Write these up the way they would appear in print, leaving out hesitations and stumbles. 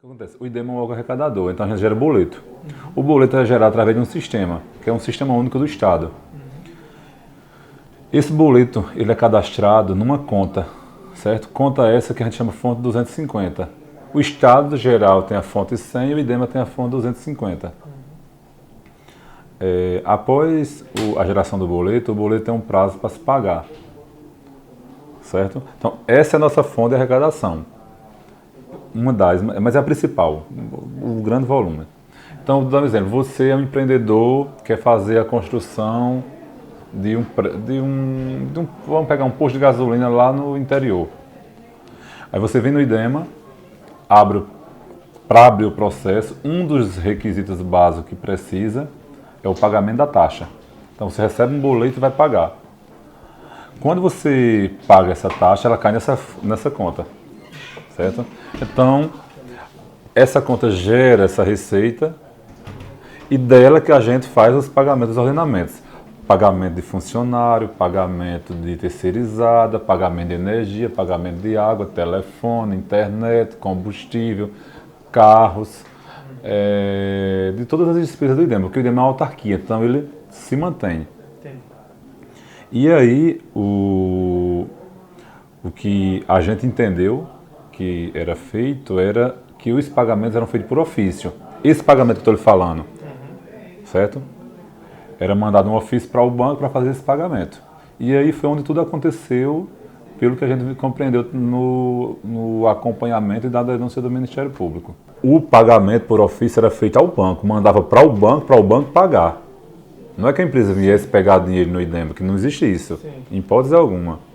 Acontece? O IDEMA é um órgão arrecadador, então a gente gera boleto. O boleto é gerado através de um sistema, que é um sistema único do Estado. Esse boleto ele é cadastrado numa conta, certo? Conta essa que a gente chama fonte 250. O Estado geral tem a fonte 100 e o IDEMA tem a fonte 250. Após a geração do boleto, o boleto tem um prazo para se pagar, certo? Então, essa é a nossa fonte de arrecadação. Uma das, mas é a principal, o grande volume. Então, vou dar um exemplo. Você é um empreendedor, quer fazer a construção vamos pegar um posto de gasolina lá no interior. Aí você vem no IDEMA, para abrir o processo, um dos requisitos básicos que precisa é o pagamento da taxa. Então você recebe um boleto e vai pagar. Quando você paga essa taxa, ela cai nessa conta, certo? Então, essa conta gera essa receita e dela que a gente faz os pagamentos dos ordenamentos. Pagamento de funcionário, pagamento de terceirizada, pagamento de energia, pagamento de água, telefone, internet, combustível, carros, de todas as despesas do IDEMA, porque o IDEMA é uma autarquia, então ele se mantém. E aí, o que a gente entendeu que era feito era que os pagamentos eram feitos por ofício. Esse pagamento que eu estou lhe falando, certo? Era mandado um ofício para o banco para fazer esse pagamento. E aí foi onde tudo aconteceu, pelo que a gente compreendeu no acompanhamento e da denúncia do Ministério Público. O pagamento por ofício era feito ao banco, mandava para o banco pagar. Não é que a empresa viesse pegar dinheiro no IDEMA, que não existe isso, em hipótese alguma.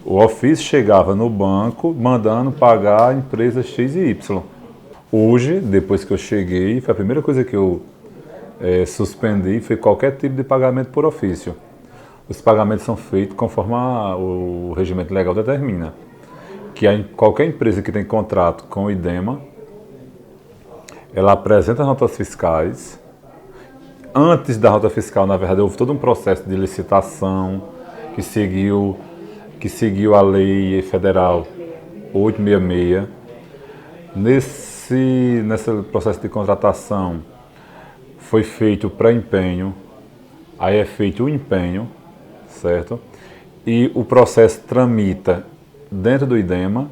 O ofício chegava no banco, mandando pagar a empresa X e Y. Hoje, depois que eu cheguei, foi a primeira coisa que eu suspendi, foi qualquer tipo de pagamento por ofício. Os pagamentos são feitos conforme o regimento legal determina. Que qualquer empresa que tem contrato com o IDEMA, ela apresenta as notas fiscais. Antes da nota fiscal, na verdade, houve todo um processo de licitação que seguiu a lei federal 866. Nesse processo de contratação foi feito o pré-empenho, aí é feito o empenho, certo? E o processo tramita dentro do IDEMA,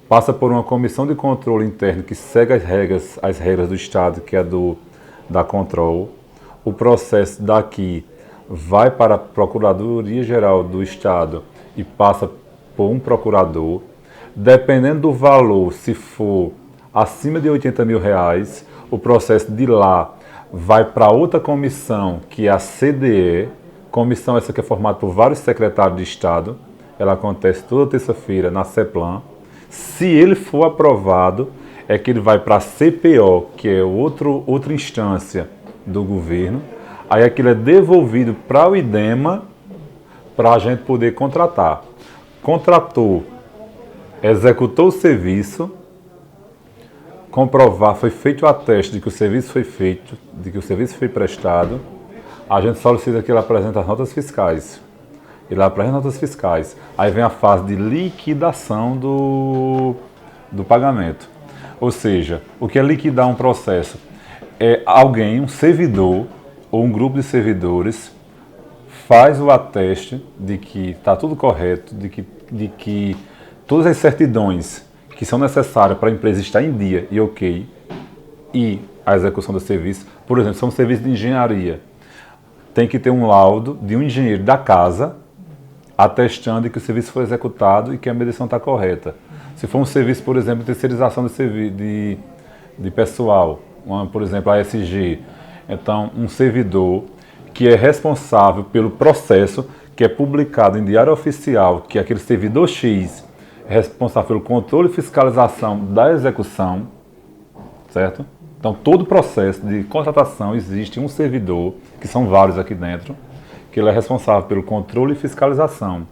passa por uma comissão de controle interno que segue as regras do Estado, que é da Control. O processo daqui vai para a Procuradoria-Geral do Estado e passa por um procurador. Dependendo do valor, se for acima de R$80 mil, o processo de lá vai para outra comissão, que é a CDE, comissão essa que é formada por vários secretários de Estado. Ela acontece toda terça-feira na CEPLAN. Se ele for aprovado, é que ele vai para a CPO, que é outra instância do governo. Aí aquilo é devolvido para o IDEMA para a gente poder contratar. Contratou, executou o serviço, comprovar, foi feito o ateste de que o serviço foi feito, de que o serviço foi prestado, a gente solicita que ele apresente as notas fiscais. Ele apresenta as notas fiscais. Aí vem a fase de liquidação do pagamento. Ou seja, o que é liquidar um processo? É alguém, um servidor ou um grupo de servidores faz o ateste de que está tudo correto, de que todas as certidões que são necessárias para a empresa estar em dia e ok, e a execução do serviço, por exemplo, se é um serviço de engenharia, tem que ter um laudo de um engenheiro da casa atestando que o serviço foi executado e que a medição está correta. Se for um serviço, por exemplo, de terceirização de pessoal, por exemplo, a ESG, então um servidor que é responsável pelo processo que é publicado em diário oficial, que aquele servidor X é responsável pelo controle e fiscalização da execução, certo? Então, todo o processo de contratação existe um servidor, que são vários aqui dentro, que ele é responsável pelo controle e fiscalização.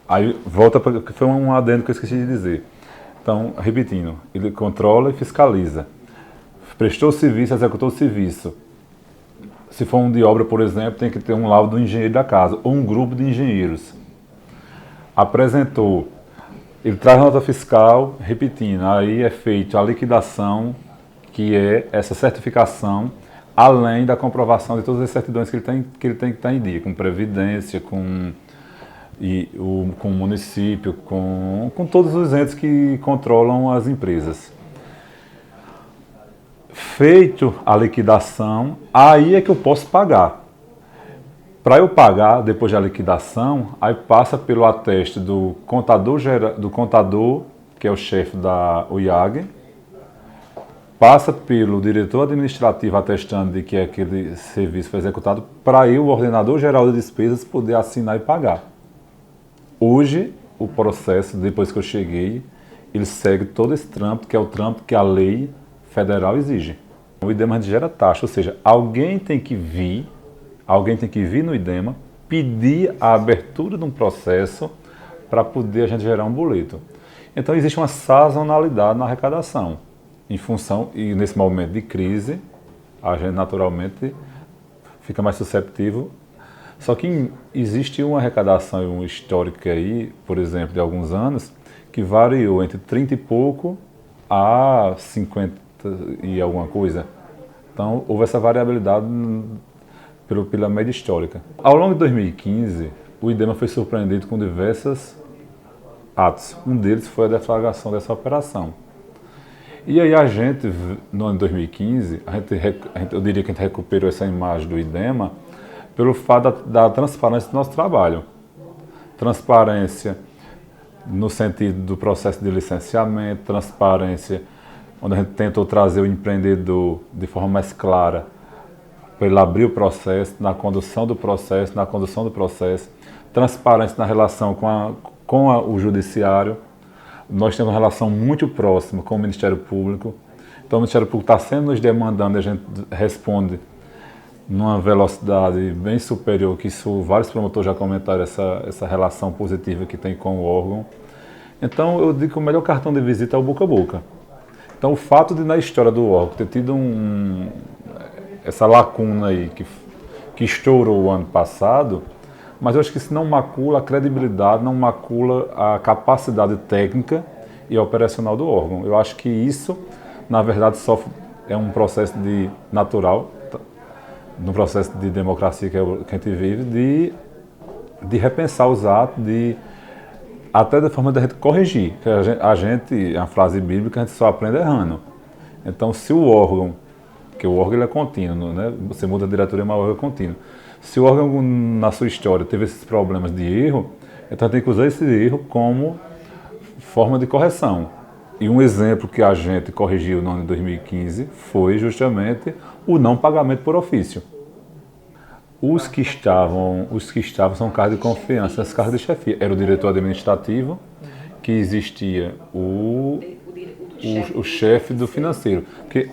Aí, volta para... Foi um adendo que eu esqueci de dizer. Então, repetindo, ele controla e fiscaliza. Prestou o serviço, executou o serviço. Se for um de obra, por exemplo, tem que ter um laudo do engenheiro da casa, ou um grupo de engenheiros. Apresentou, Ele traz a nota fiscal, repetindo, aí é feita a liquidação, que é essa certificação, além da comprovação de todas as certidões que ele tem que estar em dia, com previdência, com o município, com todos os entes que controlam as empresas. Feito a liquidação, aí é que eu posso pagar. Para eu pagar, depois da liquidação, aí passa pelo ateste do contador, que é o chefe da UIAG, passa pelo diretor administrativo atestando de que aquele serviço foi executado, para eu, o ordenador geral de despesas, poder assinar e pagar. Hoje, o processo, depois que eu cheguei, ele segue todo esse trâmite, que é o trâmite que a lei federal exige. O IDEMA gera taxa, ou seja, alguém tem que vir no IDEMA pedir a abertura de um processo para poder a gente gerar um boleto. Então existe uma sazonalidade na arrecadação, em função, e nesse momento de crise, a gente naturalmente fica mais susceptível. Só que existe uma arrecadação e um histórico aí, por exemplo, de alguns anos, que variou entre 30 e pouco a 50 e alguma coisa. Então houve essa variabilidade pela média histórica. Ao longo de 2015, o IDEMA foi surpreendido com diversos atos. Um deles foi a deflagração dessa operação. E aí a gente, no ano de 2015, eu diria que a gente recuperou essa imagem do IDEMA pelo fato da transparência do nosso trabalho. Transparência no sentido do processo de licenciamento, transparência onde a gente tentou trazer o empreendedor de forma mais clara, para ele abrir o processo, na condução do processo, transparência na relação com o judiciário. Nós temos uma relação muito próxima com o Ministério Público. Então o Ministério Público está sempre nos demandando e a gente responde numa velocidade bem superior, que isso vários promotores já comentaram, essa relação positiva que tem com o órgão. Então eu digo que o melhor cartão de visita é o boca a boca. Então o fato de na história do órgão ter tido essa lacuna aí que estourou o ano passado, mas eu acho que isso não macula a credibilidade, não macula a capacidade técnica e operacional do órgão. Eu acho que isso, na verdade, é um processo natural, no processo de democracia que a gente vive, de repensar os atos, até da forma de a gente corrigir. A gente, é uma frase bíblica, a gente só aprende errando. Então, se o órgão, que o órgão ele é contínuo, né? Você muda a diretoria, mas o órgão é contínuo. Se o órgão, na sua história, teve esses problemas de erro, então tem que usar esse erro como forma de correção. E um exemplo que a gente corrigiu no ano de 2015 foi justamente o não pagamento por ofício. Os que estavam são cargos de confiança, esses cargos de chefia. Era o diretor administrativo, que existia o chefe do financeiro. Porque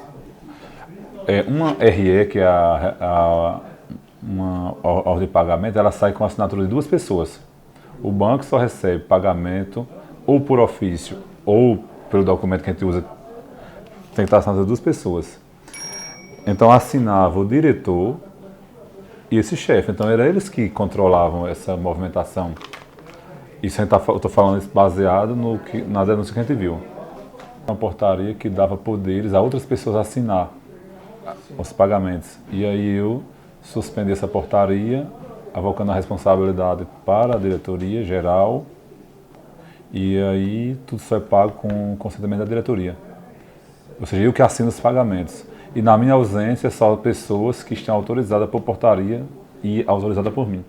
uma RE, que é uma ordem de pagamento, ela sai com a assinatura de duas pessoas. O banco só recebe pagamento ou por ofício ou pelo documento que a gente usa, tem que estar assinado de duas pessoas. Então assinava o diretor e esse chefe. Então eram eles que controlavam essa movimentação. Isso eu estou falando isso baseado na denúncia que a gente viu. Uma portaria que dava poderes a outras pessoas assinar os pagamentos. E aí eu suspendi essa portaria, avocando a responsabilidade para a diretoria geral, e aí tudo só é pago com o consentimento da diretoria. Ou seja, eu que assino os pagamentos. E na minha ausência, só pessoas que estão autorizadas por portaria e autorizadas por mim.